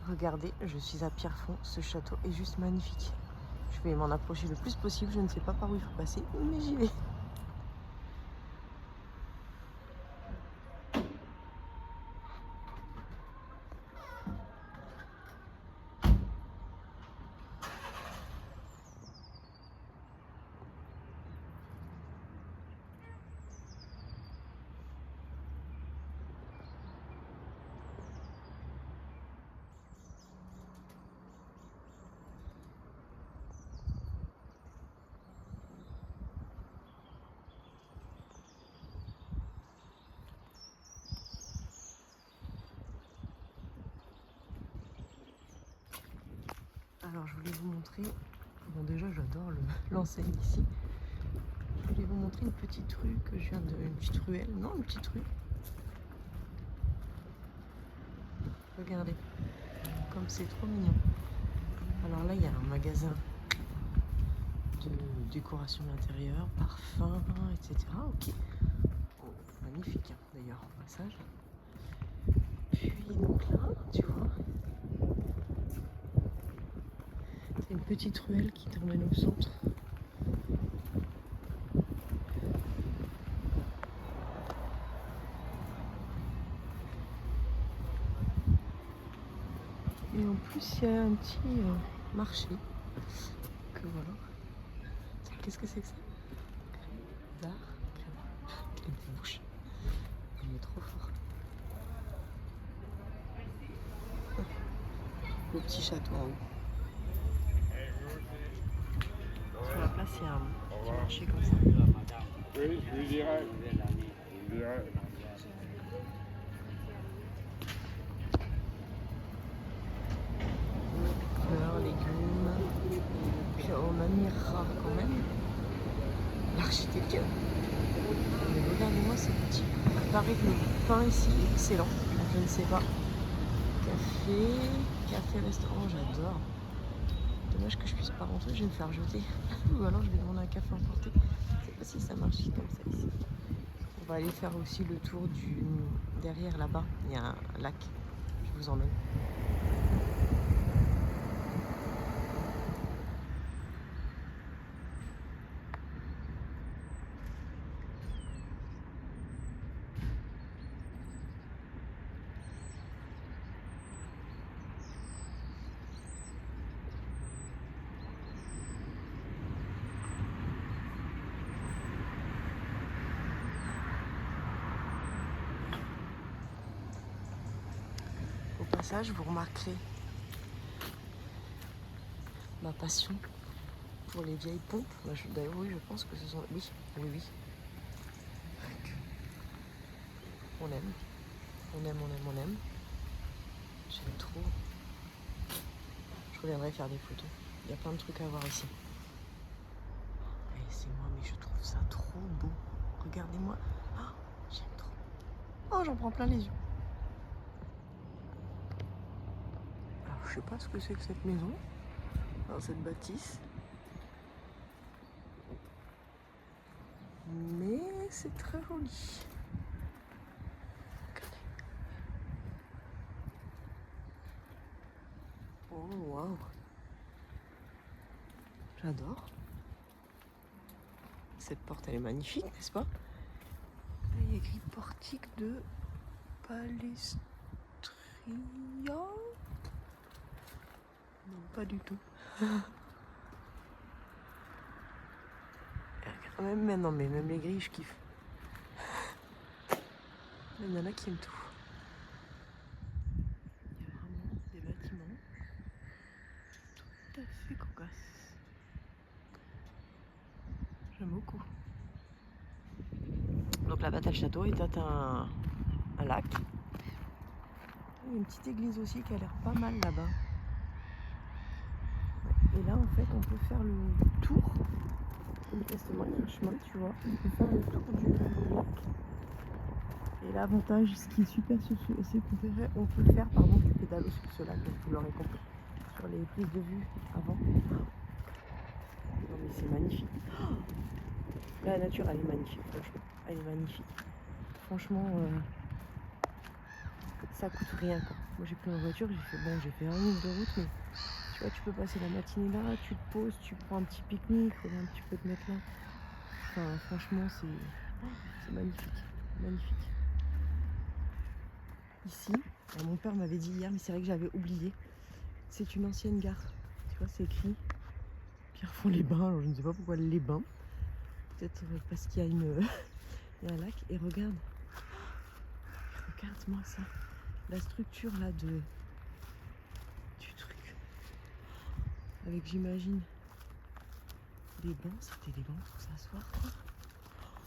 Regardez, je suis à Pierrefonds, ce château est juste magnifique. Je vais m'en approcher le plus possible, je ne sais pas par où il faut passer, mais j'y vais. Alors je voulais vous montrer, bon déjà j'adore l'enseigne ici. Je voulais vous montrer une petite rue que je viens de, une petite ruelle, non une petite rue. Regardez, comme c'est trop mignon. Alors là il y a un magasin de décoration d'intérieur, parfum, etc. Ok, oh, magnifique hein, d'ailleurs au passage. Puis donc là, tu vois, c'est une petite ruelle qui t'emmène au centre. Et en plus, il y a un petit marché. Que voilà. Qu'est-ce que c'est que ça? D'art. Quelle bouche. Il est trop fort. Le petit château en haut. Sur la place, il y a un petit marché comme ça. Oui, je lui dirai. Je lui dirai. Fleurs, légumes. Et puis on admirera quand même l'architecture. Mais regardez-moi ce petit. Il paraît que le pain ici est excellent. Je ne sais pas. Café, restaurant, j'adore. Dommage que je puisse pas rentrer, je vais me faire jeter. Ou alors je vais demander un café emporté. Je sais pas si ça marche comme ça ici. On va aller faire aussi le tour du derrière là-bas. Il y a un lac. Je vous emmène. Au passage, vous remarquerez ma passion pour les vieilles pompes. D'ailleurs, oui, je pense que ce sont... Oui, oui, oui. On aime. On aime, on aime, on aime. J'aime trop. Je reviendrai faire des photos. Il y a plein de trucs à voir ici. Et c'est moi, mais je trouve ça trop beau. Regardez-moi. Oh, j'aime trop. Oh, j'en prends plein les yeux. Alors, je sais pas ce que c'est que cette maison. Dans cette bâtisse. Mais c'est très joli. Oh, waouh. J'adore. Cette porte, elle est magnifique, n'est-ce pas? Là, il y a écrit portique de Palestria. Non, pas du tout. Non, mais même les grilles, je kiffe. Il y en a qui aiment tout. Il y a vraiment des bâtiments tout à fait cocasses. J'aime beaucoup. Donc là-bas, t'as le château et t'as un lac. Il y a une petite église aussi qui a l'air pas mal là-bas. Et là, en fait, on peut faire le tour. Manifestement, il y a un chemin, tu vois. On peut faire le tour du lac. Et l'avantage, ce qui est super, c'est qu'on peut le faire, pardon, du pédalo sur ce lac, donc vous l'aurez compris, sur les prises de vue avant. Non mais c'est magnifique. Oh, la nature, elle est magnifique, franchement. Elle est magnifique. Franchement, ça coûte rien, quoi. Moi j'ai pris ma voiture, j'ai fait 1 minute de route, mais tu vois, tu peux passer la matinée là, tu te poses, tu prends un petit pique-nique, regarde, tu peux te mettre là. Enfin, franchement, c'est magnifique, magnifique. Ici, mon père m'avait dit hier, mais c'est vrai que j'avais oublié, c'est une ancienne gare. Tu vois, c'est écrit Pierrefonds-les-Bains, alors je ne sais pas pourquoi les bains. Peut-être parce qu'il y a il y a un lac. Et regarde, regarde-moi ça. La structure là du truc. Avec, j'imagine, des bancs. C'était des bancs pour s'asseoir, quoi.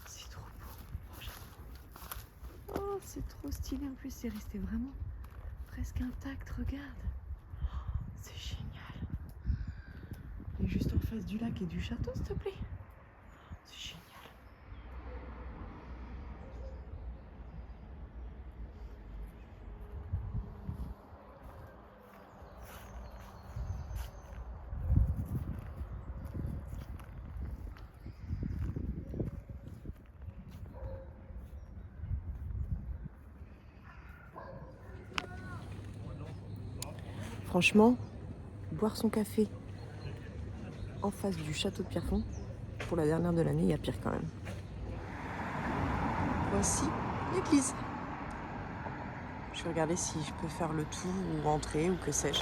C'est trop beau. Oh, c'est trop stylé. En plus, c'est resté vraiment presque intact. Regarde. C'est génial. Et juste en face du lac et du château, s'il te plaît. C'est génial. Franchement, boire son café en face du château de Pierrefonds, pour la dernière de l'année, il y a pire quand même. Voici l'église. Je vais regarder si je peux faire le tour ou rentrer ou que sais-je.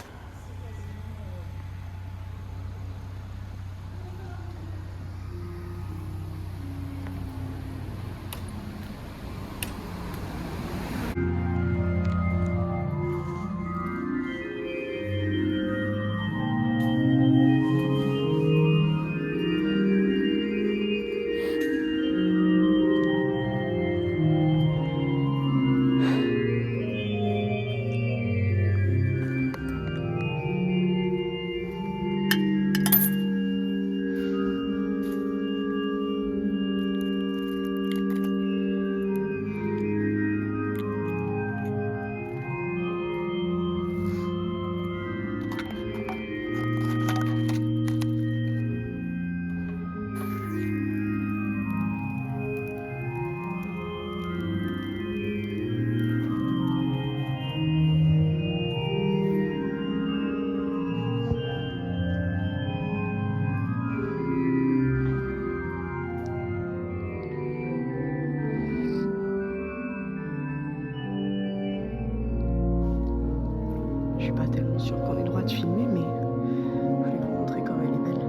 Je suis pas tellement sûre qu'on ait le droit de filmer, mais je vais vous montrer comme elle est belle.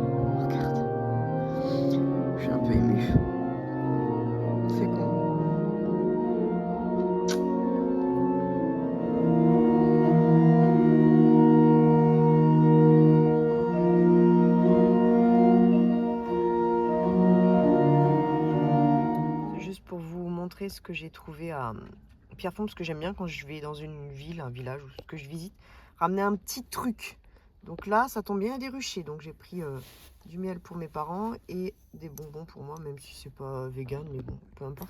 Regarde. Je suis un peu émue. C'est con. C'est juste pour vous montrer ce que j'ai trouvé à Pierrefonds, parce que j'aime bien quand je vais dans une ville, un village ou ce que je visite, ramener un petit truc. Donc là, ça tombe bien, il y a des ruchers. Donc j'ai pris du miel pour mes parents et des bonbons pour moi, même si c'est pas vegan, mais bon, peu importe.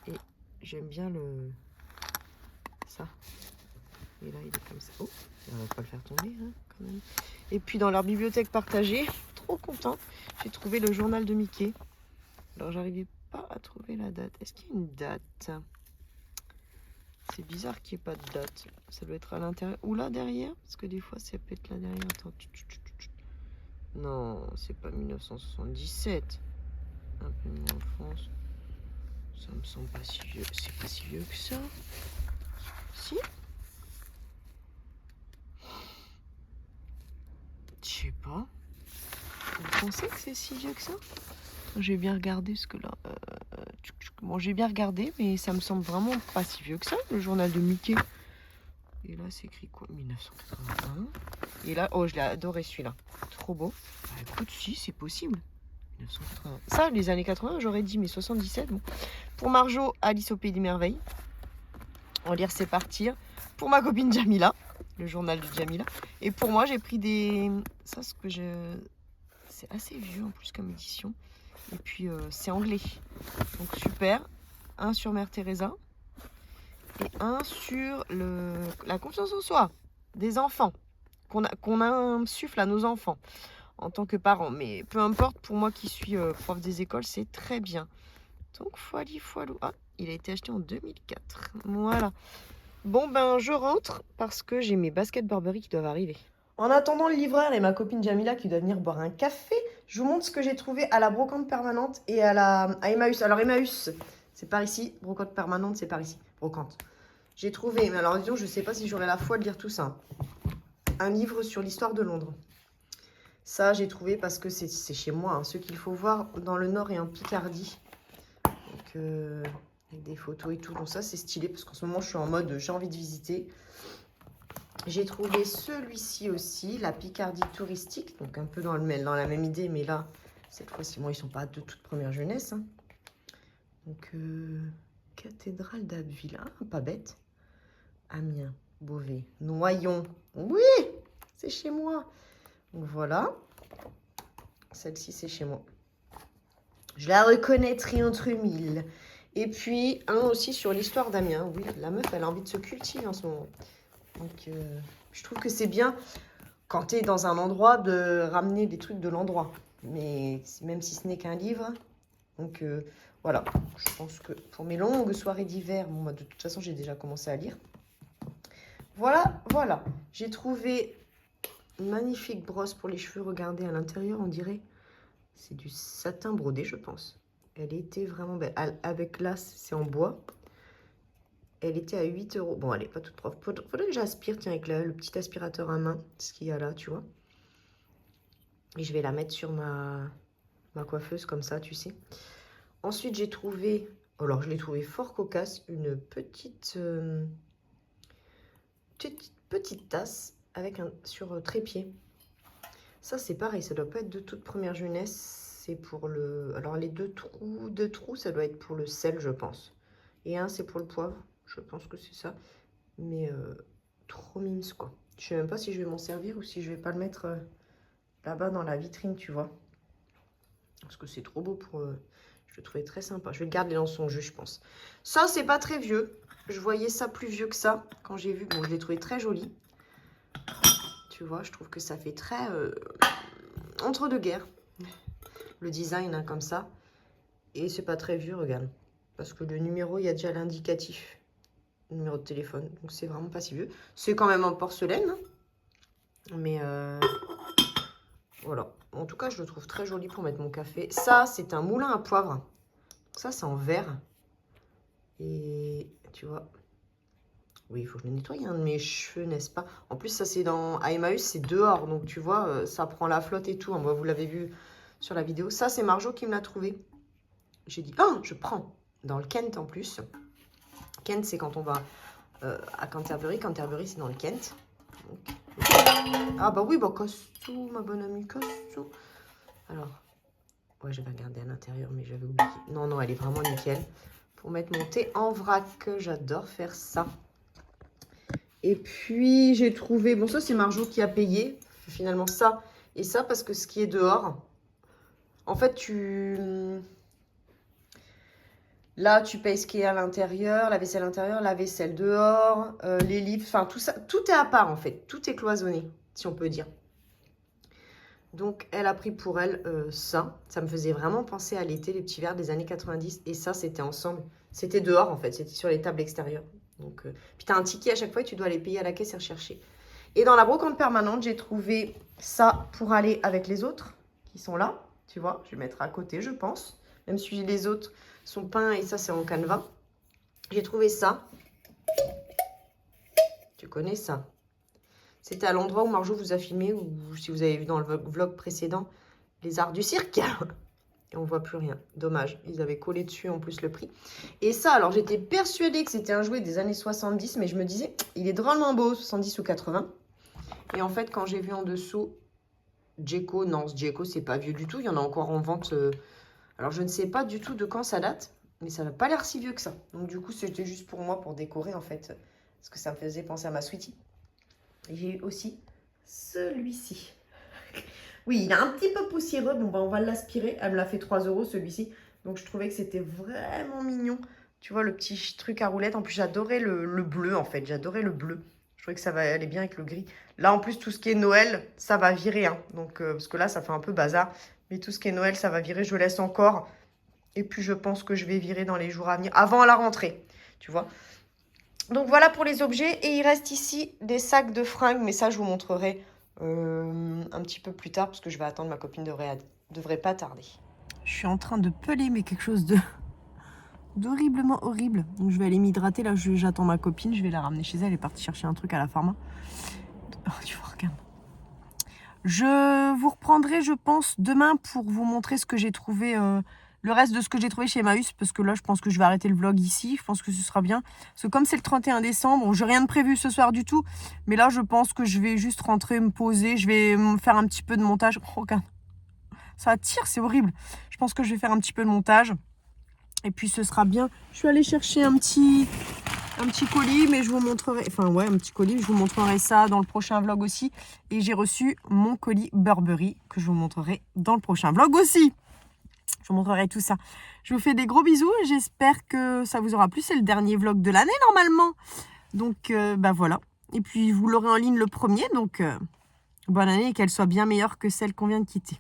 Et j'aime bien ça. Et là, il est comme ça. Oh, on va pas le faire tomber, hein, quand même. Et puis dans leur bibliothèque partagée, trop contente, j'ai trouvé le journal de Mickey. Alors j'arrivais pas à trouver la date. Est-ce qu'il y a une date? C'est bizarre qu'il n'y ait pas de date. Ça doit être à l'intérieur. Ou là derrière? Parce que des fois, ça peut être là derrière. Attends. Non, c'est pas 1977. Un peu de mon enfance. Ça me semble pas si vieux. C'est pas si vieux que ça. Si? Je sais pas. Vous pensez que c'est si vieux que ça? J'ai bien regardé ce que là. Bon, j'ai bien regardé, mais ça me semble vraiment pas si vieux que ça, le journal de Mickey. Et là, c'est écrit quoi? 1981. Et là, oh, je l'ai adoré celui-là. Trop beau. Bah écoute, si, c'est possible. 1980. Ça, les années 80, j'aurais dit, mais 77, bon. Pour Marjo, Alice au Pays des Merveilles. En lire, c'est partir. Pour ma copine Jamila, le journal de Jamila. Et pour moi, j'ai pris des... Ça, ce que je... C'est assez vieux en plus comme édition. Et puis, c'est anglais. Donc, super. Un sur Mère Teresa. Et un sur la confiance en soi des enfants. Qu'on insuffle à nos enfants en tant que parents. Mais peu importe, pour moi qui suis prof des écoles, c'est très bien. Donc, foilou. Ah, il a été acheté en 2004. Voilà. Bon, ben, je rentre parce que j'ai mes baskets Burberry qui doivent arriver. En attendant le livreur et ma copine Jamila qui doit venir boire un café, je vous montre ce que j'ai trouvé à la brocante permanente et à Emmaüs. Alors, Emmaüs, c'est par ici. Brocante permanente, c'est par ici. Brocante. J'ai trouvé, mais alors disons, je sais pas si j'aurai la foi de lire tout ça. Un livre sur l'histoire de Londres. Ça, j'ai trouvé parce que c'est chez moi. Hein, ce qu'il faut voir dans le Nord et en Picardie. Donc, avec des photos et tout. Donc ça, c'est stylé parce qu'en ce moment, je suis en mode j'ai envie de visiter. J'ai trouvé celui-ci aussi, la Picardie touristique. Donc un peu dans la même idée, mais là, cette fois-ci, bon, ils sont pas de toute première jeunesse. Hein. Donc, cathédrale d'Abbeville. Ah, pas bête. Amiens, Beauvais, Noyon. Oui, c'est chez moi. Donc voilà. Celle-ci, c'est chez moi. Je la reconnaîtrai entre mille. Et puis, un aussi sur l'histoire d'Amiens. Oui, la meuf, elle a envie de se cultiver en ce moment. Donc, je trouve que c'est bien, quand tu es dans un endroit, de ramener des trucs de l'endroit. Mais même si ce n'est qu'un livre. Donc, voilà. Je pense que pour mes longues soirées d'hiver, bon, moi, de toute façon, j'ai déjà commencé à lire. Voilà, voilà. J'ai trouvé une magnifique brosse pour les cheveux. Regardez à l'intérieur, on dirait. C'est du satin brodé, je pense. Elle était vraiment belle. Avec là, c'est en bois. Elle était à 8 €. Bon, elle n'est pas toute propre. Faudrait que j'aspire, tiens, avec le petit aspirateur à main. Ce qu'il y a là, tu vois. Et je vais la mettre sur ma coiffeuse, comme ça, tu sais. Ensuite, j'ai trouvé... Alors, je l'ai trouvé fort cocasse. Une petite tasse avec sur trépied. Ça, c'est pareil. Ça doit pas être de toute première jeunesse. C'est pour le... Alors, les deux trous, ça doit être pour le sel, je pense. Et un, c'est pour le poivre. Je pense que c'est ça. Mais trop mimes, quoi. Je sais même pas si je vais m'en servir ou si je vais pas le mettre là-bas dans la vitrine, tu vois. Parce que c'est trop beau pour... je le trouvais très sympa. Je vais le garder dans son jeu, je pense. Ça, c'est pas très vieux. Je voyais ça plus vieux que ça quand j'ai vu. Bon, je l'ai trouvé très joli. Tu vois, je trouve que ça fait très... entre-deux-guerres. Le design, hein, comme ça. Et c'est pas très vieux, regarde. Parce que le numéro, il y a déjà l'indicatif. Numéro de téléphone. Donc, c'est vraiment pas si vieux. C'est quand même en porcelaine. Hein. Mais voilà. En tout cas, je le trouve très joli pour mettre mon café. Ça, c'est un moulin à poivre. Ça, c'est en verre. Et tu vois. Oui, il faut que je le nettoie, un de mes cheveux, n'est-ce pas? En plus, ça, c'est à Emmaüs, c'est dehors. Donc, tu vois, ça prend la flotte et tout. Moi, vous l'avez vu sur la vidéo. Ça, c'est Marjo qui me l'a trouvé. J'ai dit, oh, je prends. Dans le Kent, en plus. Kent, c'est quand on va à Canterbury. Canterbury, c'est dans le Kent. Donc, ah bah oui, bah Costou, ma bonne amie Costou. Alors, ouais, j'avais regardé à l'intérieur, mais j'avais oublié. Non, non, elle est vraiment nickel. Pour mettre mon thé en vrac, j'adore faire ça. Et puis, j'ai trouvé... Bon, ça, c'est Marjo qui a payé, finalement, ça et ça, parce que ce qui est dehors... En fait, là, tu payes ce qui est à l'intérieur, la vaisselle intérieure, la vaisselle dehors, les livres, enfin, tout ça. Tout est à part, en fait. Tout est cloisonné, si on peut dire. Donc, elle a pris pour elle ça. Ça me faisait vraiment penser à l'été, les petits verres des années 90. Et ça, c'était ensemble. C'était dehors, en fait. C'était sur les tables extérieures. Donc, puis, tu as un ticket à chaque fois et tu dois aller payer à la caisse et rechercher. Et dans la brocante permanente, j'ai trouvé ça pour aller avec les autres qui sont là. Tu vois, je vais mettre à côté, je pense. Même si les autres sont peints et ça, c'est en canevas. J'ai trouvé ça. Tu connais ça? C'était à l'endroit où Marjo vous a filmé, ou si vous avez vu dans le vlog précédent, les arts du cirque. Et on voit plus rien. Dommage. Ils avaient collé dessus en plus le prix. Et ça, alors j'étais persuadée que c'était un jouet des années 70, mais je me disais, il est drôlement beau, 70 ou 80. Et en fait, quand j'ai vu en dessous, Djeko, non, ce Djeko, c'est pas vieux du tout. Il y en a encore en vente. Alors, je ne sais pas du tout de quand ça date, mais ça n'a pas l'air si vieux que ça. Donc, du coup, c'était juste pour moi, pour décorer, en fait, parce que ça me faisait penser à ma sweetie. Et j'ai eu aussi celui-ci. Oui, il est un petit peu poussiéreux. Bon, bah, on va l'aspirer. Elle me l'a fait 3 € celui-ci. Donc, je trouvais que c'était vraiment mignon. Tu vois, le petit truc à roulettes. En plus, j'adorais le bleu, en fait. J'adorais le bleu. Je trouvais que ça va aller bien avec le gris. Là, en plus, tout ce qui est Noël, ça va virer. Hein. Donc, parce que là, ça fait un peu bazar. Mais tout ce qui est Noël, ça va virer. Je laisse encore. Et puis, je pense que je vais virer dans les jours à venir. Avant la rentrée, tu vois. Donc voilà pour les objets. Et il reste ici des sacs de fringues. Mais ça, je vous montrerai un petit peu plus tard. Parce que je vais attendre, ma copine devrait pas tarder. Je suis en train de peler, mais quelque chose d'horriblement horrible. Donc je vais aller m'hydrater. Là, j'attends ma copine. Je vais la ramener chez elle. Elle est partie chercher un truc à la pharma. Oh, tu vois, regarde. Je vous reprendrai, je pense, demain pour vous montrer ce que j'ai trouvé, le reste de ce que j'ai trouvé chez Emmaüs, parce que là, je pense que je vais arrêter le vlog ici. Je pense que ce sera bien. Parce que comme c'est le 31 décembre, j'ai rien de prévu ce soir du tout. Mais là, je pense que je vais juste rentrer, me poser. Je vais me faire un petit peu de montage. Oh, regarde, ça tire, c'est horrible. Je pense que je vais faire un petit peu de montage. Et puis, ce sera bien. Je suis allée chercher un petit colis, mais je vous montrerai, un petit colis, je vous montrerai ça dans le prochain vlog aussi. Et j'ai reçu mon colis Burberry que je vous montrerai dans le prochain vlog aussi. Je vous montrerai tout ça. Je vous fais des gros bisous. J'espère que ça vous aura plu. C'est le dernier vlog de l'année normalement. Donc, voilà. Et puis, vous l'aurez en ligne le 1er. Donc, bonne année et qu'elle soit bien meilleure que celle qu'on vient de quitter.